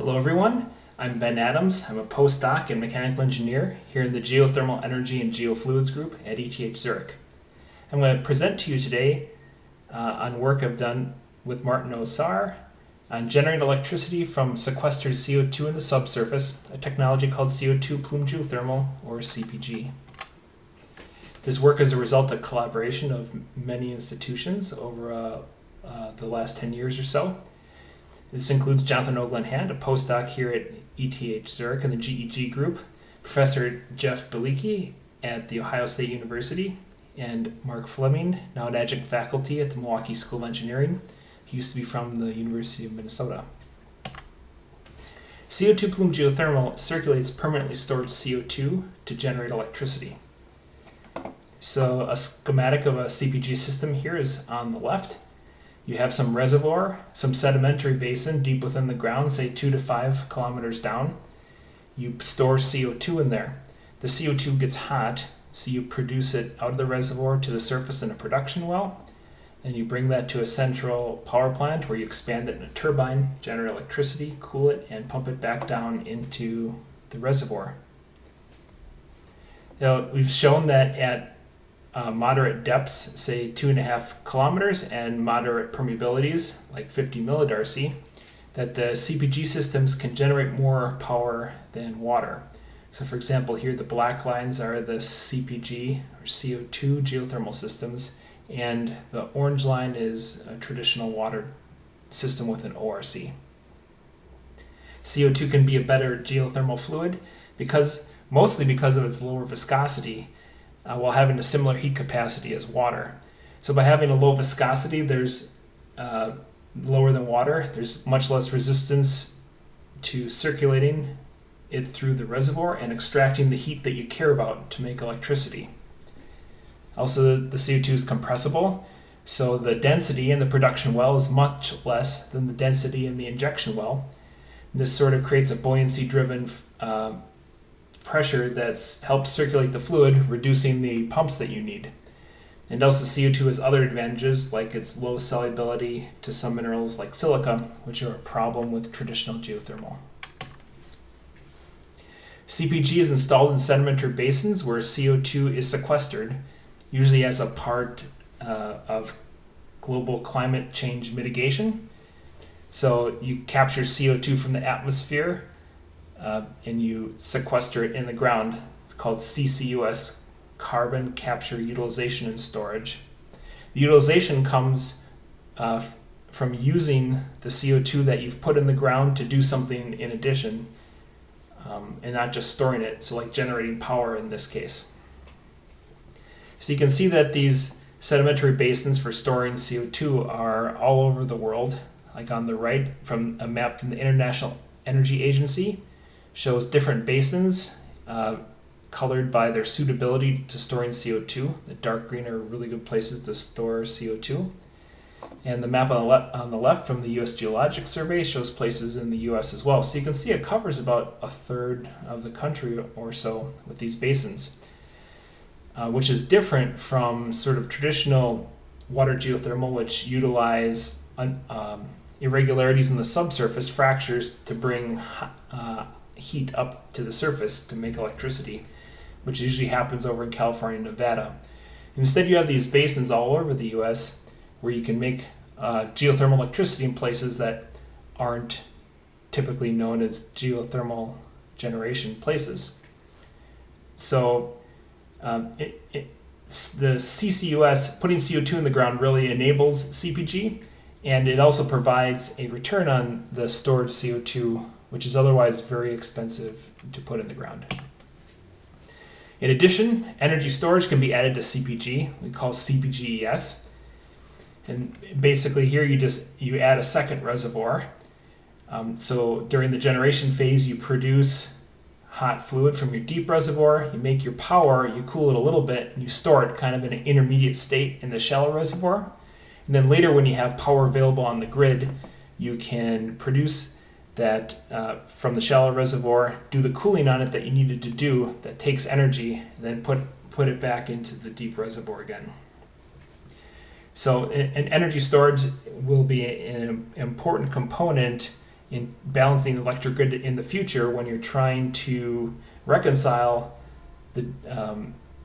Hello everyone, I'm Ben Adams. I'm a postdoc and mechanical engineer here in the Geothermal Energy and Geofluids group at ETH Zurich. I'm going to present to you today on work I've done with Martin Osar on generating electricity from sequestered CO2 in the subsurface, a technology called CO₂ Plume Geothermal, or CPG. This work is a result of collaboration of many institutions over the last 10 years or so. This includes Jonathan Oglen-Hand, a postdoc here at ETH Zurich in the GEG group, Professor Jeff Bilicki at The Ohio State University, and Mark Fleming, now an adjunct faculty at the Milwaukee School of Engineering. He used to be from the University of Minnesota. CO₂ plume geothermal circulates permanently stored CO₂ to generate electricity. So a schematic of a CPG system here is on the left. You have some reservoir, some sedimentary basin deep within the ground, say 2 to 5 kilometers down. You store CO₂ in there. The CO₂ gets hot, so you produce it out of the reservoir to the surface in a production well. And you bring that to a central power plant where you expand it in a turbine, generate electricity, cool it, and pump it back down into the reservoir. Now, we've shown that at moderate depths, say 2.5 kilometers, and moderate permeabilities, like 50 millidarcy, that the CPG systems can generate more power than water. So for example, here the black lines are the CPG, or CO₂ geothermal systems, and the orange line is a traditional water system with an ORC. CO₂ can be a better geothermal fluid mostly because of its lower viscosity, while having a similar heat capacity as water. So by having a low viscosity, there's lower than water, there's much less resistance to circulating it through the reservoir and extracting the heat that you care about to make electricity. Also, the CO₂ is compressible, so the density in the production well is much less than the density in the injection well. This sort of creates a buoyancy-driven pressure that helps circulate the fluid, reducing the pumps that you need. And also CO₂ has other advantages, like its low solubility to some minerals like silica, which are a problem with traditional geothermal. CPG is installed in sedimentary basins where CO₂ is sequestered, usually as a part of global climate change mitigation. So you capture CO₂ from the atmosphere and you sequester it in the ground. It's called CCUS, carbon capture, utilization, and storage. The utilization comes from using the CO₂ that you've put in the ground to do something in addition, and not just storing it, so like generating power in this case. So you can see that these sedimentary basins for storing CO₂ are all over the world. Like on the right, from a map from the International Energy Agency, shows different basins colored by their suitability to storing CO₂. The dark green are really good places to store CO₂. And the map on the left from the U.S. Geologic Survey shows places in the U.S. as well. So you can see it covers about a third of the country or so with these basins, which is different from sort of traditional water geothermal, which utilize irregularities in the subsurface, fractures, to bring heat up to the surface to make electricity, which usually happens over in California and Nevada. Instead, you have these basins all over the U.S. where you can make geothermal electricity in places that aren't typically known as geothermal generation places. So the CCUS, putting CO₂ in the ground, really enables CPG, and it also provides a return on the stored CO₂, which is otherwise very expensive to put in the ground. In addition, energy storage can be added to CPG. We call CPGES. And basically here you add a second reservoir. So during the generation phase, you produce hot fluid from your deep reservoir, you make your power, you cool it a little bit, and you store it kind of in an intermediate state in the shallow reservoir. And then later, when you have power available on the grid, you can produce that from the shallow reservoir, do the cooling on it that you needed to do that takes energy, and then put it back into the deep reservoir again. So an energy storage will be an important component in balancing the electric grid in the future when you're trying to reconcile the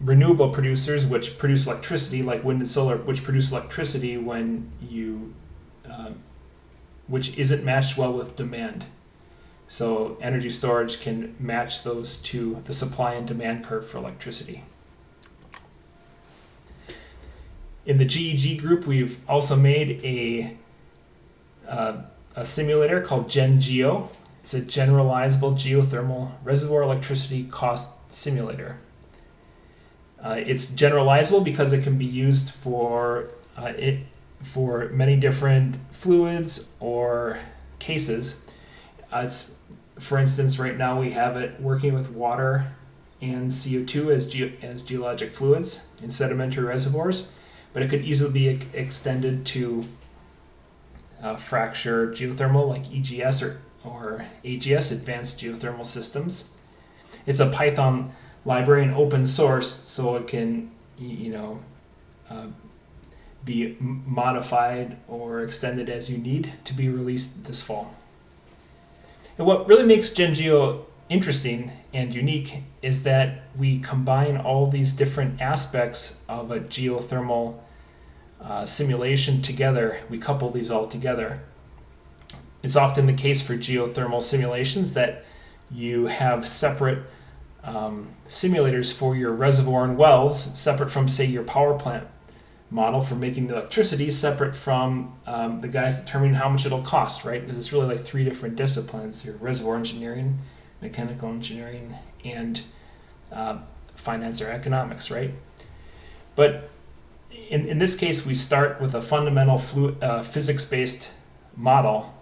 renewable producers, which produce electricity, like wind and solar, which produce electricity when which isn't matched well with demand. So energy storage can match those to the supply and demand curve for electricity. In the GEG group, we've also made a simulator called GenGeo. It's a generalizable geothermal reservoir electricity cost simulator. It's generalizable because it can be used for many different fluids or cases. For instance, right now we have it working with water and CO₂ as geologic fluids in sedimentary reservoirs, but it could easily be extended to fracture geothermal like EGS or AGS, advanced geothermal systems. It's a Python library and open source, so it can be modified or extended as you need to be released this fall. And what really makes GenGeo interesting and unique is that we combine all these different aspects of a geothermal simulation together. We couple these all together. It's often the case for geothermal simulations that you have separate simulators for your reservoir and wells, separate from, say, your power plant model for making the electricity, separate from the guys determining how much it'll cost, right? Because it's really like three different disciplines: your reservoir engineering, mechanical engineering, and finance or economics, right? But in this case, we start with a fundamental physics-based model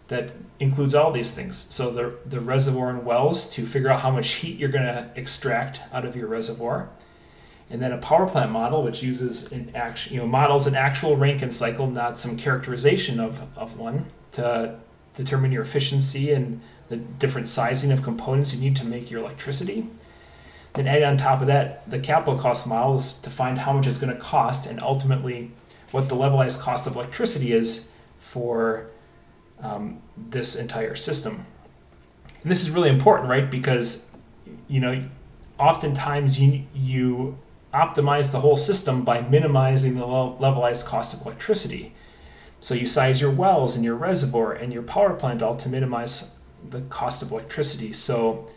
that includes all these things. So the reservoir and wells to figure out how much heat you're going to extract out of your reservoir. And then a power plant model, which uses models an actual Rankine cycle, not some characterization of one, to determine your efficiency and the different sizing of components you need to make your electricity. Then add on top of that the capital cost model is to find how much it's going to cost and ultimately what the levelized cost of electricity is for this entire system. And this is really important, right? Because oftentimes you optimize the whole system by minimizing the levelized cost of electricity. So you size your wells and your reservoir and your power plant all to minimize the cost of electricity. So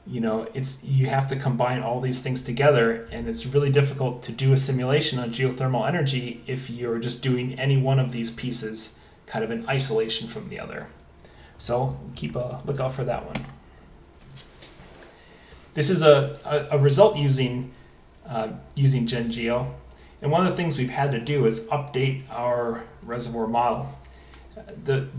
you have to combine all these things together, and it's really difficult to do a simulation on geothermal energy if you're just doing any one of these pieces kind of in isolation from the other. So keep a lookout for that one. This is a result using GenGeo, and one of the things we've had to do is update our reservoir model. The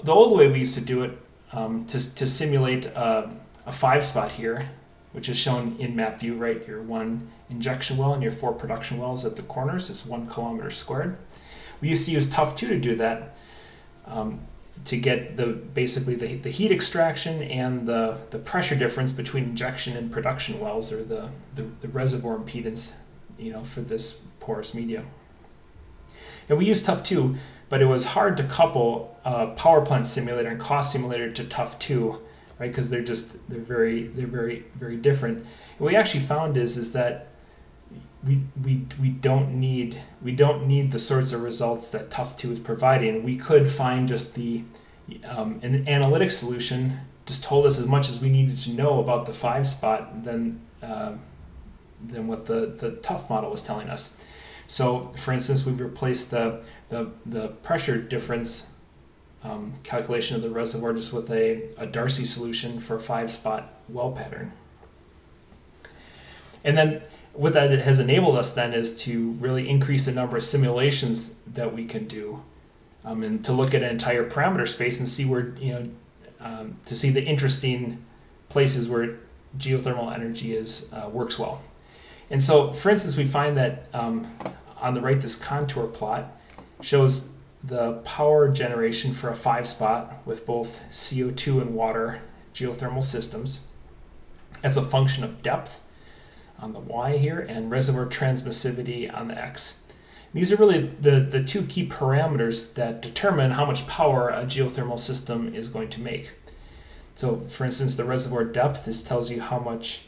old way we used to do it to simulate a 5-spot here, which is shown in map view, right? Your 1 injection well and your 4 production wells at the corners is 1 kilometer squared. We used to use Tough 2 to do that, to get basically the heat extraction and the pressure difference between injection and production wells, or the reservoir impedance, for this porous media. And we used Tough 2, but it was hard to couple a power plant simulator and cost simulator to Tough 2, right? Because they're very, very different. And what we actually found is that we don't need the sorts of results that Tough 2 is providing. We could find just an analytic solution just told us as much as we needed to know about the 5-spot than what the Tough model was telling us. So, for instance, we've replaced the pressure difference calculation of the reservoir just with a Darcy solution for a 5-spot well pattern. And then what that has enabled us then is to really increase the number of simulations that we can do, and to look at an entire parameter space and see where, to see the interesting places where geothermal energy works well. And so, for instance, we find that on the right, this contour plot shows the power generation for a 5-spot with both CO₂ and water geothermal systems as a function of depth on the Y here and reservoir transmissivity on the X. These are really the two key parameters that determine how much power a geothermal system is going to make. So for instance, the reservoir depth, this tells you how much,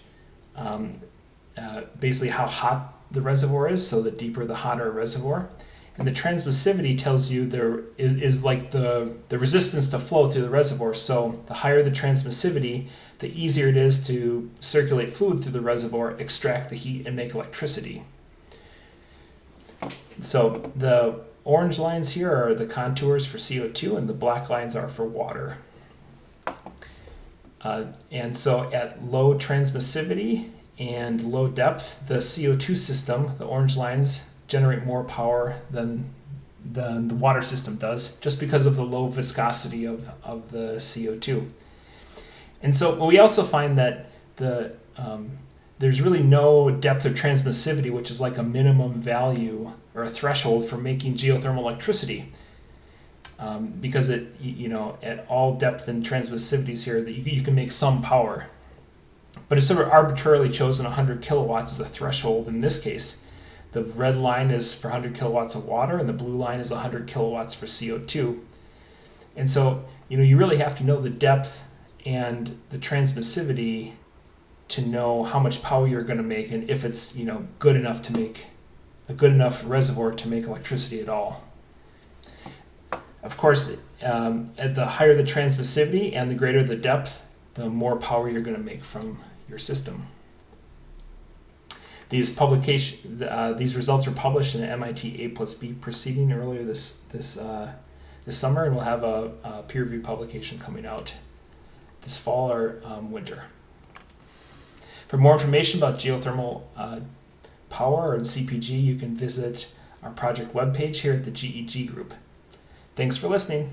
basically how hot the reservoir is, so the deeper the hotter a reservoir. And the transmissivity tells you there is like the resistance to flow through the reservoir. So the higher the transmissivity, the easier it is to circulate fluid through the reservoir, extract the heat, and make electricity. So the orange lines here are the contours for CO2, and the black lines are for water. And so at low transmissivity and low depth, the CO2 system, the orange lines, generate more power than the water system does, just because of the low viscosity of the CO2. And so we also find that there's really no depth of transmissivity, which is like a minimum value or a threshold for making geothermal electricity. Because at all depth and transmissivities here, that you can make some power. But it's sort of arbitrarily chosen 100 kilowatts as a threshold in this case. The red line is for 100 kilowatts of water, and the blue line is 100 kilowatts for CO2. And so, you really have to know the depth and the transmissivity to know how much power you're going to make, and if it's, good enough to make a good enough reservoir to make electricity at all. Of course, at the higher the transmissivity and the greater the depth, the more power you're going to make from your system. These results were published in an MIT A+B proceeding earlier this summer, and we'll have a peer-reviewed publication coming out this fall or winter. For more information about geothermal power and CPG, you can visit our project webpage here at the GEG group. Thanks for listening.